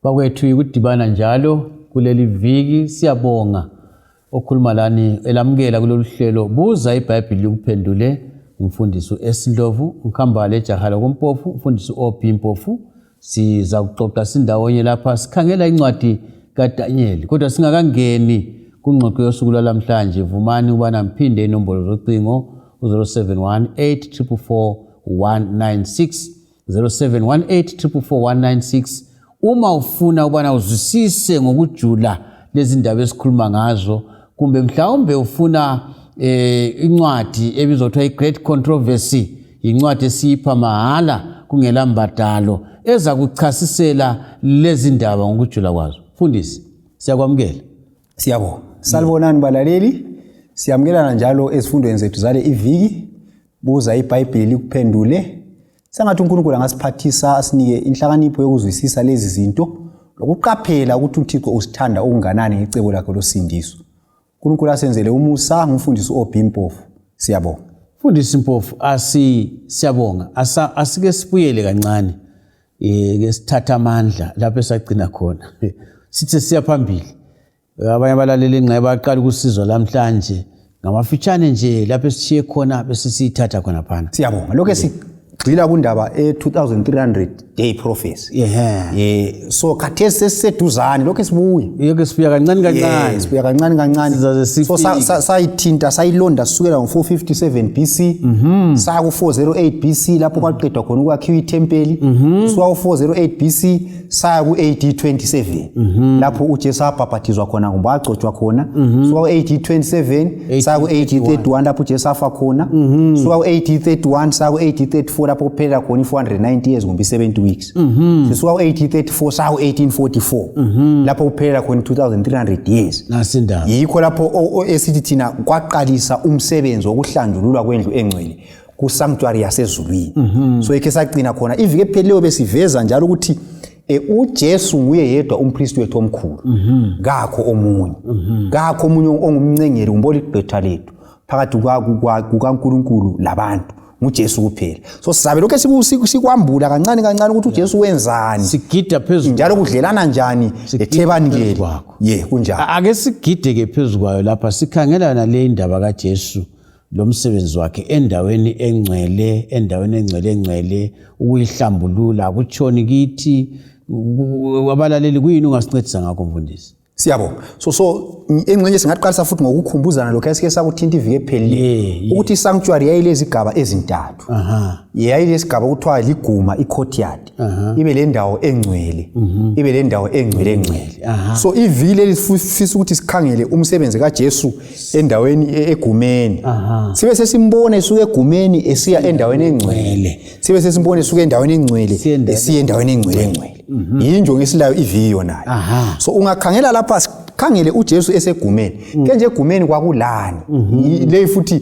Bakwethu ukudibana njalo kuleli viki siyabonga okhuluma lani elamukela kulolu hlelo buza iBhayibheli ukuphendule umfundisi uEsindlovu ukhambale ejahala kompofu umfundisi OP Mpofu siza kuxoxa sindawonye lapha sikhangela incwadi kaDaniel kodwa singakangeni kungxoxo yosuku lwalamhlanje vumani ubana mphinde inombolo zocingo 0718444196 0718444196 uma ufuna ubana uzwisise ngokujula lezi ndaba esikhuluma ngazo kumbe mhlawumbe ufuna incwadi ebizwa kuthiwa iGreat Controversy incwadi esipha mahala kungela mbadalo eza kuchasisela lezi ndaba ngokujula kwazo. Mfundisi siyakwamukela. Siyabonga. Salibonani balaleli. Siyamkelana njalo ezifundweni zethu zale iviki buza iBhayibheli ukuphendule. Sengathi uNkulunkulu angasiphathisa asinike inhlakanipho yokuzwisisa lezi zinto lokuqaphela ukuthi uThixo usithanda okunganani ngecebo lakhe losindiso. uNkulunkulu asenzele umusa ngumfundisi OP Mpofu. Siyabonga. Mfundisi Mpofu siyabonga. Asike sibuyele kancane ke sithatha amandla lapho esagcina khona. Sithe siya phambili. Abanye abalaleli ngqe baqala ukusizwa lamhlanje ngamafitshane nje lapho esishiye khona bese sithatha khona phana. Siyabonga. Lokho sigxila kundaba 2300 day prophecy. So khathesi sesiseduzane lokho sibuye. Yeke sibuya kancane kancane. Sibuya kancane kancane. So sayithinta sayilonda sukela ngo457 BC saya ku408 BC lapho kwaqedwa khona ukwakhiwa iTempeli. Suka ku408 BC saya ku AD27 lapho uJesu abhaphathizwa khona kumbe agcotshwa khona. Suka ku AD27 saya ku AD31 lapho uJesu afa khona. Suka ku AD31 saya ku AD34 lapho kuphela khona 490 years kumbe 70 weeks. Sisuka ku1834 saya ku1844 lapho kuphela khona 2300 years. Nasinda. Yikho lapho esithi thina kwaqalisa umsebenzi wokuhlanjululwa kwendlu engcwele ku sanctuary yasezulwini. So eke sagcina khona ivike epheleyo besiveza njalo ukuthi uJesu nguye yedwa umpriest wethu omkhulu. Ngakho omunye. Ngakho omunye ongumncengeli kumbe igqwetha lethu phakathi kukaNkulunkulu labantu. uJesu kuphela. So sizabe lokho sikwambula kancane kancane ukuthi uJesu wenzani. Sigida phezulu. Njalo kudlelana njani ethebanikeli. Kunjalo. Ake sigide ke phezulu kwayo lapha sikhangela nale indaba kaJesu lomsebenzi wakhe endaweni engcwele ukuyihlambulula kutshoni kithi abalaleli kuyini ungasincedisa ngakho mfundisi. Siyabonga. So engcenye singaqalisa futhi ngokukhumbuzana lokho esike sakuthinta ivike epheli ukuthi sanctuary yayilezigaba ezintathu. Yayilesigaba kuthiwa liguma icourtyard. Ibe le ndawo engcwele. Ibe le ndawo engcwele. So ivile lifisa ukuthi sikhangele umsebenzi kaJesu endaweni egumeni. Sibe sesimbone esuka egumeni esiya endaweni engcwele. Sibe sesimbone esuka endaweni engcwele esiya endaweni engcwele. Yinjongo esilayo iviki yona. So ungakhangela lapha sikhangele uJesu esegumeni. Kenje egumeni kwakulani. Le futhi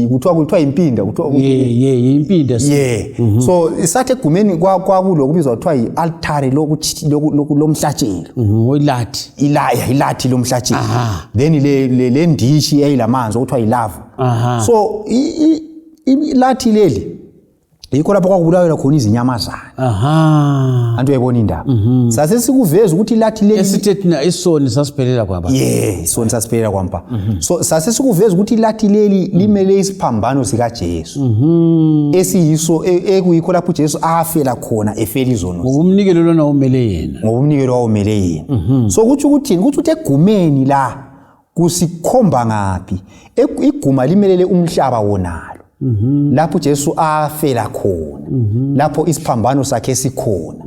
kuthiwa impinda impinda. So isathe egumeni kwakulo kubizwa kuthiwa ialtare lomhlatshelo. Ilathi lomhlatshelo. Then le ndishi eyilamanzi okuthiwa ilava. So ilathi leli yikho lapho kwakubulawa khona izinyamazana. Antu uyayibona indaba. Sase sikuveza ukuthi lathi leli esithethina isoni sasiphelela kwamba. Isoni sasiphelela kwamba. So sase sikuveza ukuthi lathi leli limele isiphambano sika Jesu. Esiyiso ekuyikho lapho Jesu afela khona efela izono. Ngomnikelo lona umele yena. Ngomnikelo wawumele yena. So kuthi ukuthini? Kuthi egumeni la kusikhomba ngapi? Iguma limelele umhlaba wonalo. Lapho Jesu afela khona. Lapho isiphambano sakhe sikhona.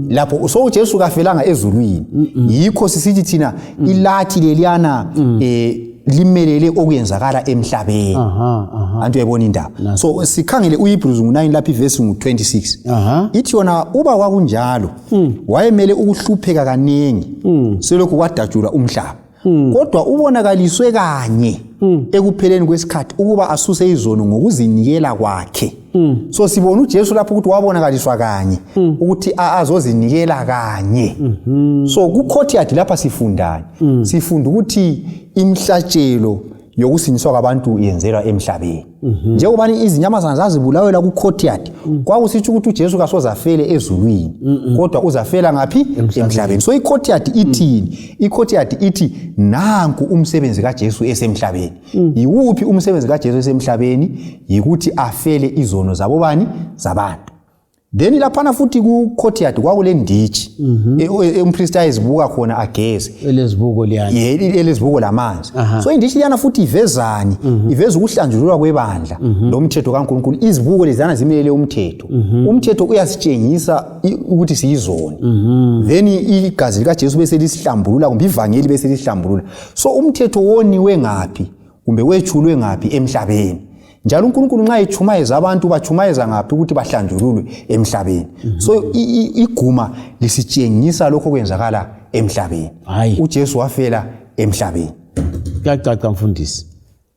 Lapho so uJesu kafelanga ezulwini. Yikho sisithi thina ilathi leliyana limelele okuyenzakala emhlabeni. Antu uyayibona indaba. So sikhangele uHebrews 9 lapha iverse 26. Ithi yona uba kwakunjalo wayemele ukuhlupheka kaningi selokhu kwadatshula umhlaba. Kodwa ubonakaliswe kanye ekupheleni kwesikhathi ukuba asuse izono ngokuzinikela kwakhe. So sibona uJesu lapho ukuthi wabonakaliswa kanye ukuthi azozinikela kanye. So ku courtyard lapha sifundani. Sifunda ukuthi imhlatshelo yokusindiswa kwabantu yenzelwa emhlabeni. Njengoba izinyamazana zazibulawela ku courtyard, kwakusitsho ukuthi uJesu kasoze afele ezulwini, kodwa uzafela ngaphi? Emhlabeni. So i-courtyard ithini? I-courtyard ithi nanku umsebenzi kaJesu esemhlabeni. Yiwuphi umsebenzi kaJesu esemhlabeni? Yikuthi afele izono zabo bani? Zabantu. Then laphana futhi ku courtyard kwakule nditshi umpriest ayezibuka khona ageze elezibuko liyana elezibuko lamanzi. So inditshi liyana futhi ivezani? Iveza ukuhlanjululwa kwebandla lomthetho kaNkulunkulu. Izibuko lezana zimelele umthetho. Umthetho uyasitshengisa ukuthi siyizoni. Then igazi likaJesu bese lisihlambulula kumbe ivangeli bese lisihlambulula. So umthetho woniwe ngaphi kumbe wethulwe ngaphi? Emhlabeni. Njalo uNkulunkulu nxa echumayeza abantu bachumayeza ngaphi ukuthi bahlanjululwe emhlabeni. So iguma lisitshengisa lokho kwenzakala emhlabeni. uJesu wafela emhlabeni. Kuyacaca mfundisi.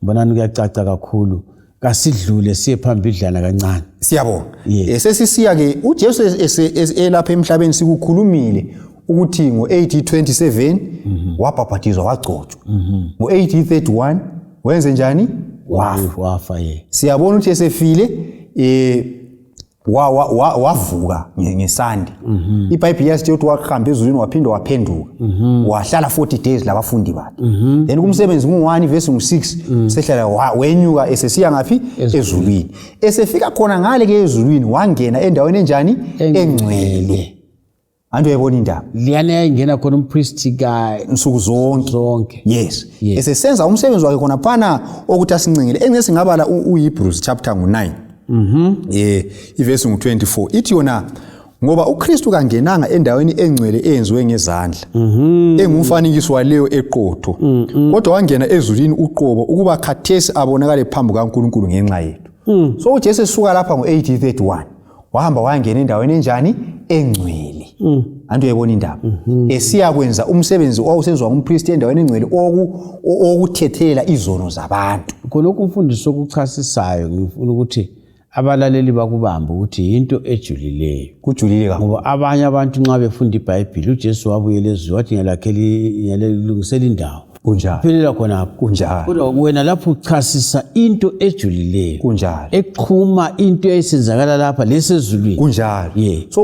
Mbonani kuyacaca kakhulu. Kasidlule siye phambidlana kancane. Siyabonga. Sesisiya ke uJesu elapha emhlabeni sikukhulumile ukuthi ngo-AD 27 wabhaphathizwa wagcotshwa. Ngo-AD 31 wenze njani? Wafa. Siyabona ukuthi esefile wavuka ngesandi. iBhayibheli yasitshela ukuthi wahamba ezulwini waphinda waphenduka. Wahlala 40 days labafundi bakhe. Then kumsebenzi ku-1 verse 6 sehlala wenyuka esesiya ngaphi? Ezulwini. Esefika khona ngale ke ezulwini wangena endaweni enjani? Engcwele. Andu yayibona indaba. Liyana yayingena khona umpriest ka nsuku zonke. Yes. Yes. Esesenza umsebenzi wakhe khona phana ukuthi asincengele. Engeke singabala uHebrews chapter ngo-9. Iverse ngu-24. Ithi yona ngoba uKristu kangenanga endaweni engcwele eyenziwe ngezandla. Engumfanekiso waleyo eqotho. Kodwa wangena ezulwini uqobo ukuba khathesi abonakale phambi kaNkulunkulu ngenxa yethu. So uJesu esuka lapha ngo-AD 31. Wahamba wangena endaweni enjani? Engcwele. Andu yayibona indaba. Esiya kwenza umsebenzi owawusenziwa ngumpriest endaweni engcwele okuthethelela izono zabantu. Khonokho umfundisi okuchasisayo ngifuna ukuthi abalaleli bakubamba ukuthi into ejulileyo. Kujulile kakhulu. Ngoba abanye abantu nxa befunda iBhayibheli uJesu wabuyela ezweni wathi ngiyalungisela indawo. Kunjalo. Phelela khona kunjalo. Kodwa wena lapho uchasisa into ejulileyo. Kunjalo. Eqhuma into eyisenzakala lapha lesezulwini. Kunjalo. So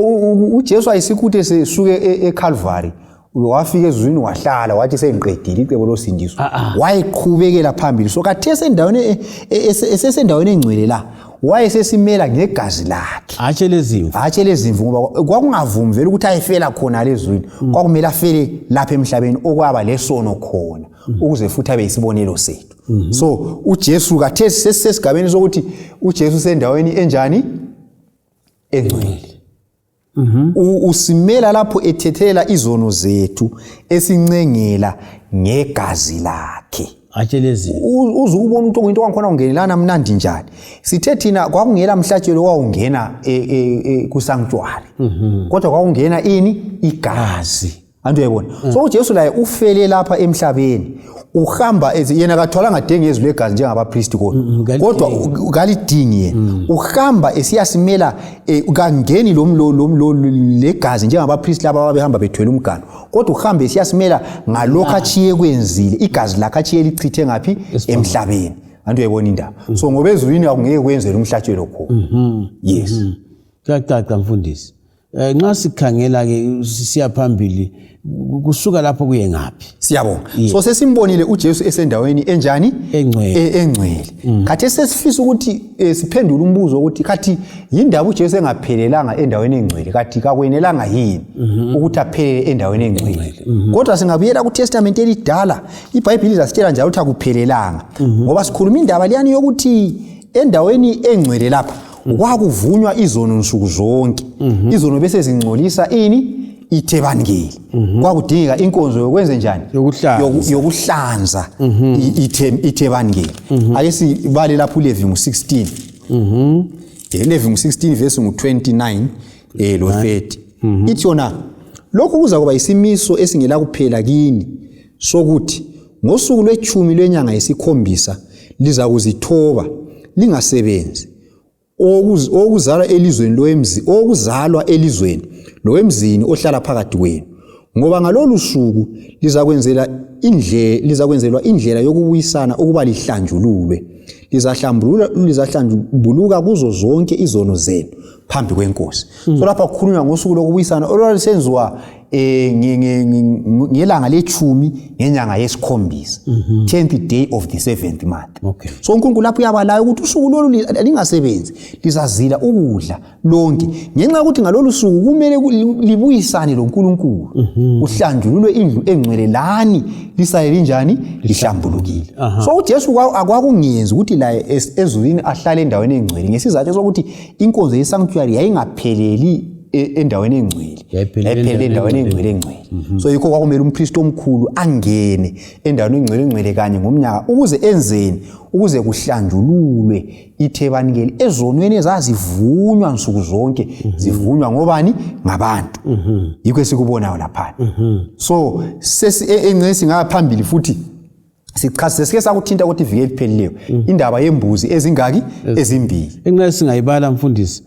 uJesu ayisikuthe esesuke eCalvary wafika ezulwini wahlala wathi sengiqedile icebo losindiso. Wayeqhubekela phambili. So kathese endaweni esesendaweni engcwele la wayesesimela ngegazi lakhe. Atshele izimvu ngoba kwakungavumi vele ukuthi ayefela khona lezweni. Kwakumele afele lapha emhlabeni okwaba lesono khona ukuze futhi abe isibonelo sethu. So uJesu kathesi sesisesigabeni sokuthi uJesu sendaweni enjani? Engcwele. Usimela lapho ethethelela izono zethu esincengela ngegazi lakhe. Uzubona ukuthi into wankhona ungenelana mnandi njani. Sithe thina kwakungela mhlatshelo wawungena kusanctuary. Kodwa kwakungena ini? Igazi. Andu yayibona. So uJesu laye ufele lapha emhlabeni. Uhamba yena akathwalanga dengezwi legazi njengabapriest kodwa ukalidingi yena. Uhamba esiyasimela kangeni legazi njengabapriest laba ababehamba bethwele umganu. Kodwa uhamba esiyasimela ngalokho achiye kwenzile. Igazi lakhe achiye lichithe ngaphi? Emhlabeni. Andu yayibona indaba. So ngoba ezulwini akungeke kwenzele umhlatshelo khona. Yes. Kuyacaca mfundisi. Nxa sikhangela ke siya phambili kusuka lapho kuye ngaphi? Siyabonga. So sesimbonile uJesu esendaweni enjani? Engcwele. Khathi sesifisa ukuthi siphendule umbuzo ukuthi kathi yindaba uJesu engaphelelanga endaweni engcwele kathi kakwenelanga yini ukuthi aphelele endaweni engcwele. Kodwa singabuyela kuTestament elidala iBhayibheli izasitshela njalo ukuthi akuphelelanga. Ngoba sikhuluma indaba liyani yokuthi endaweni engcwele lapha kwakuvunywa izono nsuku zonke. Izono bese zingcolisa ini? Ithebangeli. Kwakudingeka inkonzo yokwenza njani? Yokuhlanza ithebangeli. Ake sibale lapho uLevi ngo-16. Levi ngo-16 verse ngu-29 lo 30. Ithi yona lokhu kuza kuba isimiso esingela kuphela kini sokuthi ngosuku lwe-10 lwenyanga yesikhombisa liza kuzithoba lingasebenzi. Okuzalwa elizweni lowemzi, okuzalwa elizweni lowemzini ohlala phakathi kwenu ngoba ngalolu suku lizakwenzelwa indlela yokubuyisana ukuba lihlanjululwe. Lizahlambuluka kuzo zonke izono zenu phambi kwenkosi. So lapha kukhulunywa ngosuku lokubuyisana olwalisenziwa ngelanga le-10 ngenyanga yesikhombisa, 10th day of the 7th month. Okay. So uNkulunkulu lapho uyabalayo ukuthi usuku lolu lingasebenzi, lizazila ukudla lonke ngenxa yokuthi ngalolu suku kumele libuyisane loNkulunkulu, uhlanjululwe indlu engcwele lani lisale linjani, lihlambulukile. So uJesu akwakungenzi ukuthi la ezulwini ahlale endaweni engcwele ngesizathu sokuthi inkonzo yesanctuary yayingapheleli endaweni engcwele, yayiphele endaweni engcwele. So yikho kwakumele umpriest omkhulu angene endaweni engcwele kanye ngomnyaka ukuze enzeni, ukuze kuhlanjululwe ithebanikeli ezonweni ezazivunywa nsuku zonke, zivunywa ngobani, ngabantu. Yikho esikubonayo lapha. So engcesi ngaphambili futhi sike sakuthinta ukuthi iviki eliphelileyo indaba yembuzi ezingaki, ezimbili. Engcesi singayibala mfundisi,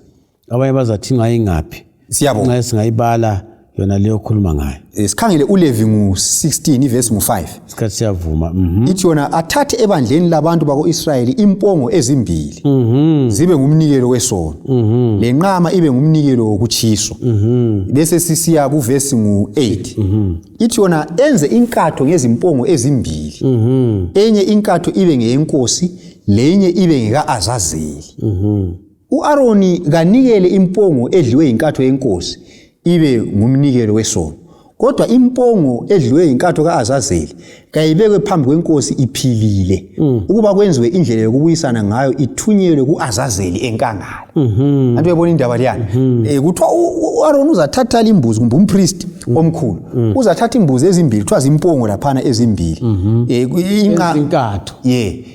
abanye bazathi ngayingaphi. Siyabonga. Engcesi singayibala yona leyo khuluma ngayo. Sikhangele uLevi ngo-16 verse 5. Isikhathi siyavuma. Ithi yona athathe ebandleni labantu bako-Israyeli impongo ezimbili zibe ngumnikelo wesono, lenqama ibe ngumnikelo wokutshiswa. Bese sisiya kuverse ngu-8. Ithi yona enze inkatho ngezimpongo ezimbili, enye inkatho ibe ngeyenkosi, lenye ibe ngeka-Azazeli. U-Aroni kanikele impongo edliwe inkatho yenkosi ibe ngumnikelo wesono, kodwa impongo edliwe inkatho ka-Azazeli kayibekwe phambi kwenkosi iphilile, ukuba kwenziwe indlela yokubuyisana ngayo ithunyelwe ku-Azazeli enkangala. Antu uyabona indaba leyana. Kuthiwa u-Aroni uzathatha imbuzi, kumbe umpriest omkhulu uzathatha imbuzi ezimbili, kuthiwa zimpongo laphana ezimbili. Inkatho.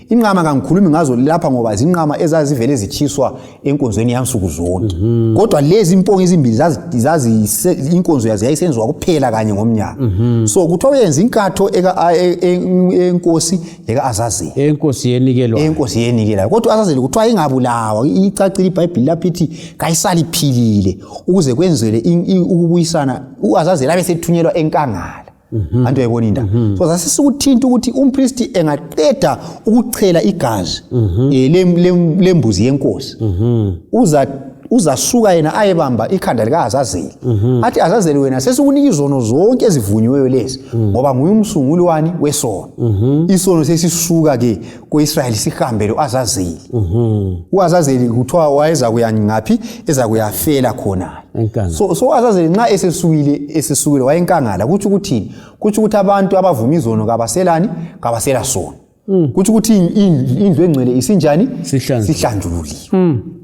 Inqama kangikhulumi ngazo lapha ngoba zinqama ezazivele zitshiswa enkonzweni yansuku zonke. Kodwa lezi impongo ezimbili inkonzo yazo yayisenziwa kuphela kanye ngomnyaka. So kuthiwa yenza inkatho enkosi leka-Azazeli. Enkosi yenikelwa. Enkosi yenikelwa. Kodwa u-Azazeli kuthiwa ingabulawa, icacile iBhayibheli lapho ithi kayisali philile ukuze kwenzele ukubuyisana, u-Azazeli abe sethunyelwa enkangala. Antu uyayibona indaba. So sasisukuthinta ukuthi umpriest engaqeda ukuchela igazi lembuzi yenkosi, uzasuka yena ayebamba ikhanda lika-Azazeli. Athi Azazeli, wena sesikunika izono zonke ezivunyiweyo lezi ngoba nguye umsunguli wani wesono. Isono sesisuka ke ko-Israyeli sihambe lo-Azazeli. U-Azazeli kuthiwa wayeza kuya ngaphi, eza kuyafela khona. So Azazeli nxa esesukile wayenkangala, kuthi ukuthini? Kuthi ukuthi abantu abavuma izono kabaselani, kabasela sono. Kuthi ukuthi indlu engcwele isinjani, sihlanjululiwe.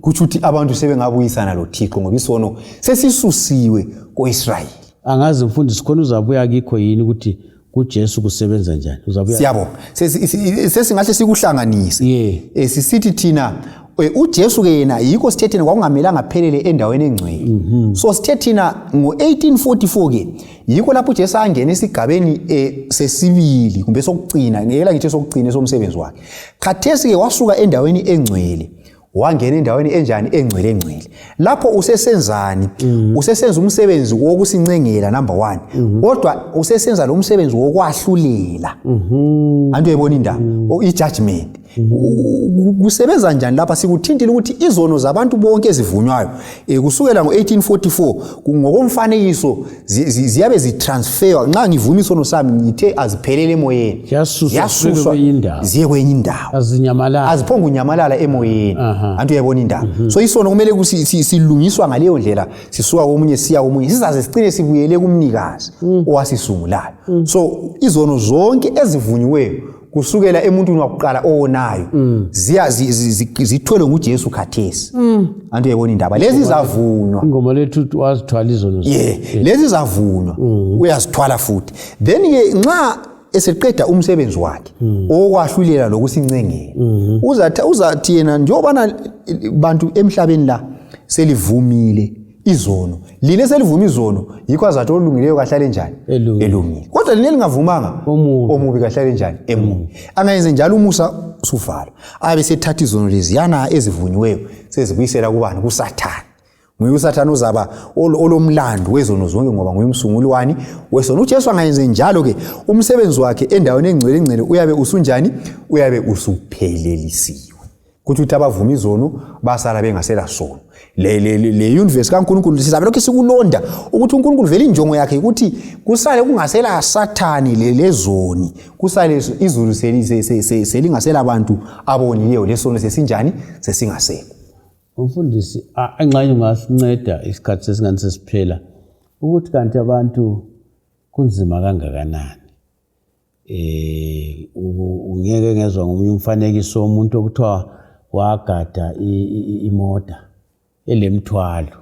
Kuthi ukuthi abantu sebengabuyisana loThixo ngoba isono sesisusiwe ko-Israyeli. Angazi mfundisi khona uzabuya kikho yini ukuthi kuJesu kusebenza njani? Uzabuya. Siyabonga. Sesingahle sikuhlanganise. Sisithi thina uJesu ke yena yikho sithe thina kwakungamelanga phelele endaweni engcwele. So sithe thina ngo-1844 ke yikho lapho uJesu angena esigabeni sesibili kumbe sokugcina, ngeke ngithi sokugcina somsebenzi wakhe. Khathesi ke wasuka endaweni engcwele wangena endaweni enjani, engcwele. Lapho usesenzani? Usesenza umsebenzi wokusincengela number 1, kodwa usesenza lo msebenzi wokwahlulela. Antu uyayibona indaba, i-judgment. Kusebenza njani lapha? Sikuthintile ukuthi izono zabantu bonke ezivunywayo kusukela ngo-1844 ngokomfanekiso ziyabe zitransferwa. Nxa ngivuma isono sami ngithe aziphelele emoyeni, yasuswa ziye kwenye indawo, aziphonga unyamalala emoyeni. Antu uyayibona indaba. So isono kumele silungiswa ngaleyo ndlela, sisuka komunye siya komunye sizaze sicine sibuyele kumnikazi owasisungulayo. So izono zonke ezivunyiweyo kusukela emuntwini wakuqala owonayo zithwele nguJesu khathesi. Antu uyayibona indaba. Lezi zavunywa. Ingoma lethu wazithwala izono. Lezi zavunywa uyazithwala futhi. Then ke nxa eseqeda umsebenzi wakhe okwahlulela lokusincengela, uzathi yena njobana bantu emhlabeni la selivumile izono, lile selivuma izono, yikho azathi olungileyo kahlale njani, elungile. Kodwa lile lingavumanga, omubi kahlale njani, emubi. Angayenze njalo umusa usuvala, abe sethatha izono leziyana ezivunyiweyo sezibuyisela kubani, kuSathane. nguye uSathane uzaba olomlando wezono zonke ngoba nguye umsunguli wani wesono. uJesu angayenze njalo ke umsebenzi wakhe endaweni engcwele uyabe usunjani, uyabe usuphelelisiwe kuthi abavuma izono basala bengasela sono. Le universe kaNkulunkulu sizabe lokho sikulonda ukuthi uNkulunkulu vele injongo yakhe ukuthi kusale kungasela Sathane lezoni, kusale izulu selingasela abantu abonileyo lesono sesinjani sesingasekho. Umfundisi engxenye ungasinceda isikhathi sesingani sesiphela ukuthi kanti abantu kunzima kangakanani. Ungeke ngezwe ngomunye umfanekiso womuntu okuthiwa wagada imota elemthwalo.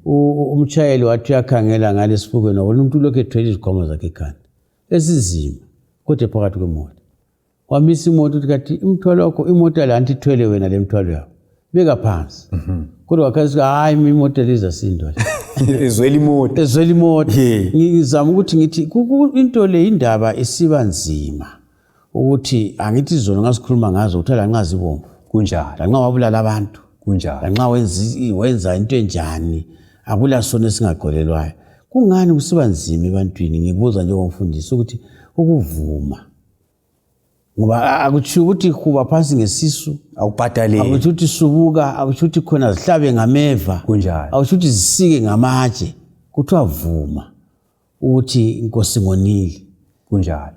Umshayeli wathi uyakhangela ngalesifukweni wabona umuntu lokho ethwele izikhwama zakhe ekhanda esizima kodwa phakathi kwemoto. Wamisa imoto uthi kanti imthwalo wakho imoto la anti ithwele wena lemthwalo yakho beka phansi. Kodwa wakhathi hayi imoto lezasindwa ezwela imoto ngizama ukuthi ngithi into le indaba isiba nzima ukuthi angithi izona ngasikhuluma ngazo ukuthi la nqa zibomvu kunjalo, la nqa wabulala abantu kunjalo, la nqa wenza into enjani akula sona singaqolelwayo. Kungani kusiba nzima ebantwini? Ngibuza njengomfundisi ukuthi ukuvuma ngoba akutsho ukuthi kuba phansi ngesisu awubhadale, akutsho ukuthi subuka, akutsho ukuthi khona zihlabe ngameva kunjalo, akutsho ukuthi zisike ngamatshe, kuthiwa vuma ukuthi inkosi ngonile kunjalo.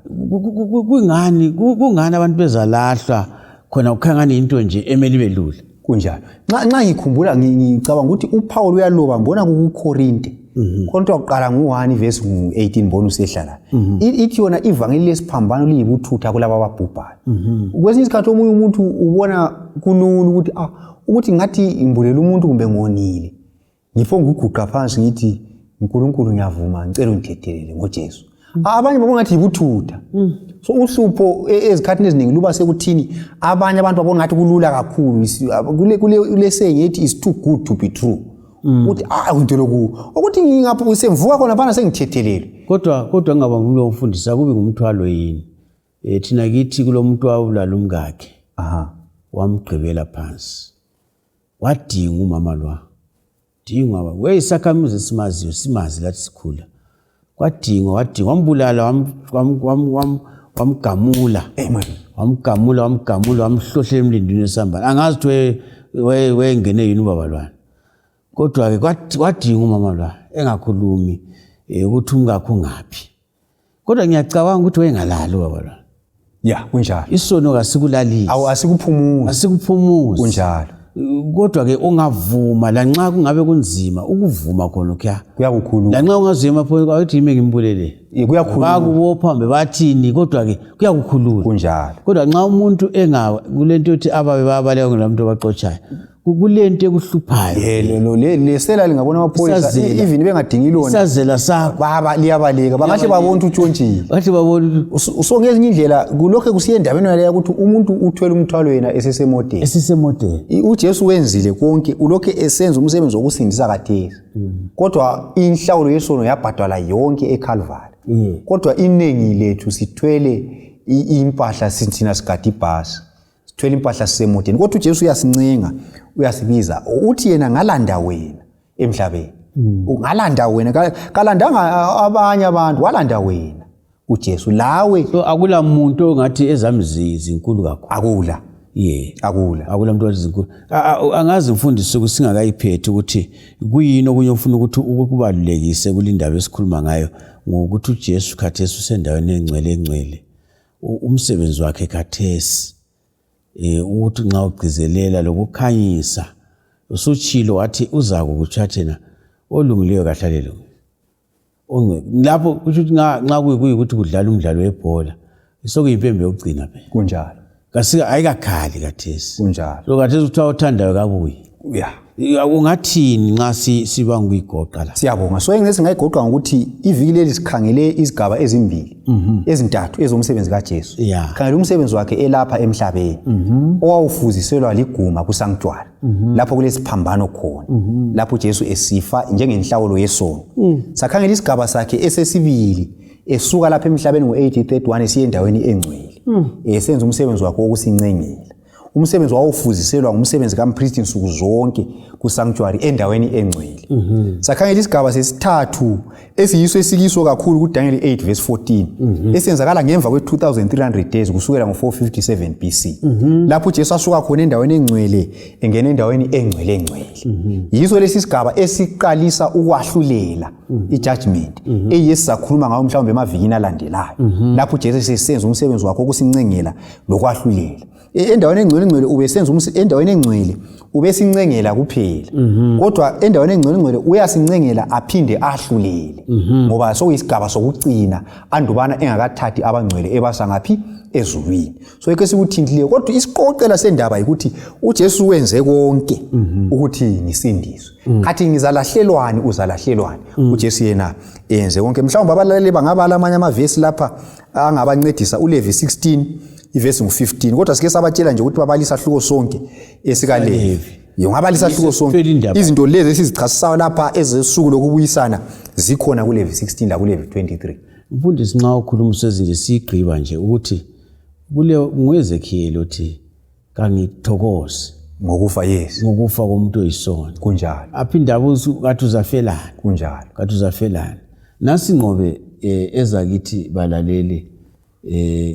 Kungani abantu bezalahlwa khona ukhangane into nje emeli belula kunjalo. Nxa ngikhumbula ngicabanga ukuthi uPaul uyaloba mbona kuKorinte konke waqala ngo1 verse 18 mbona usehlala ithi yona ivangeli lesiphambano liyibuthutha kulabo ababhubhayo. Kwesinye isikhathi omunye umuntu ubona kulula ukuthi ngathi imbulela umuntu kumbe ngonile, ngipho ngiguqa phansi ngithi uNkulunkulu ngiyavuma ngicela ungithethelele ngoJesu. Abanye babona ngathi ibuthutha. So uhlupho ezikhathini eziningi luba sekuthini abanye abantu babona ngathi kulula kakhulu kule saying ethi is too good to be true. Uthi into lokhu ukuthi ngingapho semvuka khona bana sengithethelele. Kodwa ngaba ngulo mfundisi kube ngumthwalo yini? Thina kithi kulomuntu wabulala umkakhe. Wamgqibela phansi. Wadinga umama lwa. Dinga weyisakhamuzi simazi lathi sikhula. Wadinga wambulala wamgamula. Wamgamula wamhlohlela emlindweni esambana. Angazi ukuthi wengene yini ubabalwana. Kodwa ke wadinga umama lwa engakhulumi ukuthi umkakhe ungaphi. Kodwa ngiyacabanga ukuthi wengalali ubabalwana. Kunjalo. Isono kasikulalisi. Asikuphumuzi. Kunjalo. Kodwa ke ungavuma la nxa kungabe kunzima ukuvuma khona kuyakukhulula. La nxa ungazima pho athi yimi ngimbulele. Kuyakhulula. Bakubopha mbe bathini kodwa ke kuyakukhulula. Kunjalo. Kodwa nxa umuntu kulento ethi ababe babaleka ngolamuntu abaxotshayo kulento ekuhluphayo. Lesela lingabona amaphoyisa even bengadingi lona. Isazela sakho liyabaleka bangahle babona utshontshile. Bathi babona so ngezinye indlela kulokho kusiye endabeni yaleyo ukuthi umuntu uthwele umthwalo yena esisemodeni. uJesu wenzile konke ulokho esenza umsebenzi wokusindisa kathesi. Kodwa inhlawulo yesono yabhadala yonke eCalvary. Kodwa inengi lethu sithwele impahla sithina sigadi ibhasi. Sithwele impahla sisemodeni. Kodwa uJesu uyasincenga, uyasibiza uthi yena ngalanda wena emhlabeni. Ungalanda wena kalandanga abanye abantu, walanda wena uJesu lawe. So akula muntu ongathi ezamzizi inkulu kakhulu. Akula. Akula muntu wazinkulu. Angazi mfundisi kusingakayiphethe ukuthi kuyini okunye ufuna ukuthi ukubalulekise kulindaba esikhuluma ngayo ngokuthi uJesu khathesi usendaweni engcwele. Umsebenzi wakhe khathesi ukuthi nxa ugcizelela lokukhanyisa usutshilo wathi uza kukutshathena olungileyo kahlalelo. Lapho kushuthi nxa kuyikuthi kudlala umdlalo webhola sokuyimpembe yokugcina phela. Kunjalo. Kasika ayikakhali kathesi. Kunjalo. Lo kathesi uthiwa uthandayo kabuyi. Ungathini nxa siba nguyigoqa la? Siyabonga. So engesingayigoqa ngokuthi iviki leli sikhangele izigaba ezimbili ezintathu ezomsebenzi kaJesu. Khangela umsebenzi wakhe elapha emhlabeni owawufuziselwa liguma kusanctuary lapho kulesiphambano khona lapho uJesu esifa njengenhlawulo yesono. Sakhangela isigaba sakhe esesibili esuka lapha emhlabeni ngo-AD 31 siye endaweni engcwele. Esenza umsebenzi wakhe wokusincengela. Umsebenzi wawufuziselwa ngumsebenzi kaMpristi nsuku zonke kusanctuary endaweni engcwele. Sakhangela isigaba sesithathu esiyiso esikiso kakhulu kuDaniel 8 verse 14 esenzakala ngemva kwe-2300 days kusukela ngo-457 BC. Lapho uJesu asuka khona endaweni engcwele engena endaweni engcwele. Yiso lesi sigaba esiqalisa ukwahlulela i-judgment eyesizakhuluma ngayo mhlawumbe emavikini alandelayo. Lapho uJesu sesenza umsebenzi wakhe wokusincengela lokwahlulela. Endaweni engcwele ubesenza endaweni engcwele ubesincengela kuphela. Kodwa endaweni engcwele uyasincengela aphinde ahlulele. Ngoba soyisigaba sokugcina andubana engakathathi abangcwele ebasa ngaphi ezulwini. So eke sikuthintile kodwa isiqoqela sendaba ukuthi uJesu wenze konke ukuthi ngisindiswe. Kathi ngizalahlelwani uzalahlelwani. uJesu yena enze konke. Mhlawumbe abalaleli bangabala amanye amavesi lapha angabancedisa uLevi 16 ivesi ngu-15 kodwa sike sabatshela nje ukuthi babalisa hluko sonke esikaLevi. Ngabalisa hluko sonke izinto lezi esizichasisayo lapha ezesuku lokubuyisana zikhona kuLevi 16 la kuLevi 23. Mfundisi nxa ukhuluma sezinje sigqiba nje ukuthi kule nguEzekiel uthi kangithokoze ngokufa komuntu oyisona kunjalo. Aphinda abuze kathi uzafelana kunjalo. Kathi uzafelana. Nasi ngobe ezakithi balaleli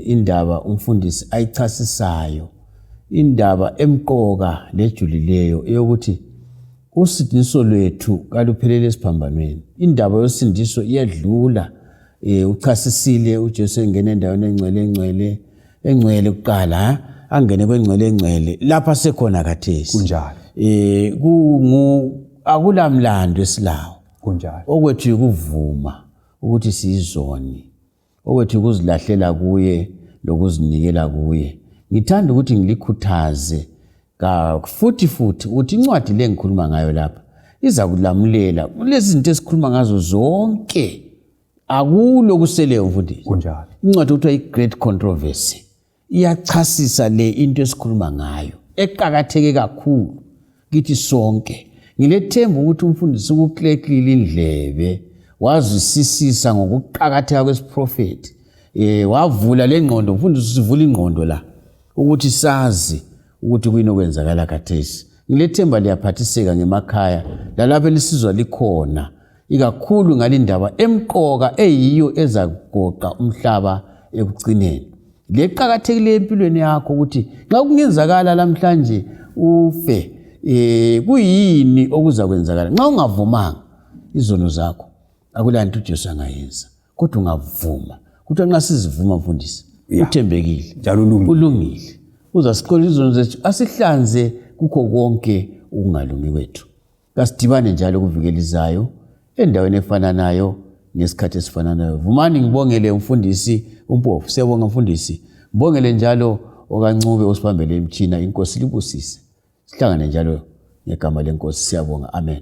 indaba umfundisi ayichasisayo indaba emqoka lejulileyo eyokuthi usindiso lwethu kaluphelele esiphambanweni. Indaba yosindiso iyadlula uchasisile uJesu engene endaweni engcwele kuqala angene kwengcwele lapha sekhona khathesi kunjalo. Akulamlando esilawo kunjalo. Okwethu ukuvuma ukuthi siyizoni, okwethu ukuzilahlela kuye lokuzinikela kuye. Ngithanda ukuthi ngilikhuthaze futhi ukuthi incwadi le ngikhuluma ngayo lapha iza kulamulela lezi zinto esikhuluma ngazo zonke. Akulo kuseleyo mfundisi. Kunjalo. Incwadi kuthiwa i-Great Controversy iyachasisa le into esikhuluma ngayo eqakatheke kakhulu kithi sonke. Ngilethemba ukuthi umfundisi ukuklekile indlebe wazisisisa ngokuqakatheka kwesiprofeti. Wavula le ngqondo mfundisi sivula ingqondo la ukuthi sazi ukuthi kuyinokwenzakala khathesi. Ngilethemba liyaphathiseka ngemakhaya lalapho elisizwa likhona ikakhulu ngalindaba emqoka eyiyo ezagoqa umhlaba ekugcineni. Leqhakathekile empilweni yakho ukuthi nxa kungenzakala namhlanje ufe kuyini okuza kwenzakala. Nxa ungavumanga izono zakho akulanto uJesu angayenza. Kodwa ungavuma. Kuthi nxa sizivuma mfundisi uthembekile njalo ulungile. Uzasiqola izono zethu asihlanze kukho konke ukungalungi kwethu. Kasidibane njalo kuvikelizayo endaweni efananayo ngesikhathi esifananayo. Vumani ngibongele umfundisi uMpofu. Siyabonga mfundisi. Ngibongele njalo okaNcube osibambele emtshina. Inkosi libusise. Sihlangane njalo ngegama lenkosi. Siyabonga. Amen.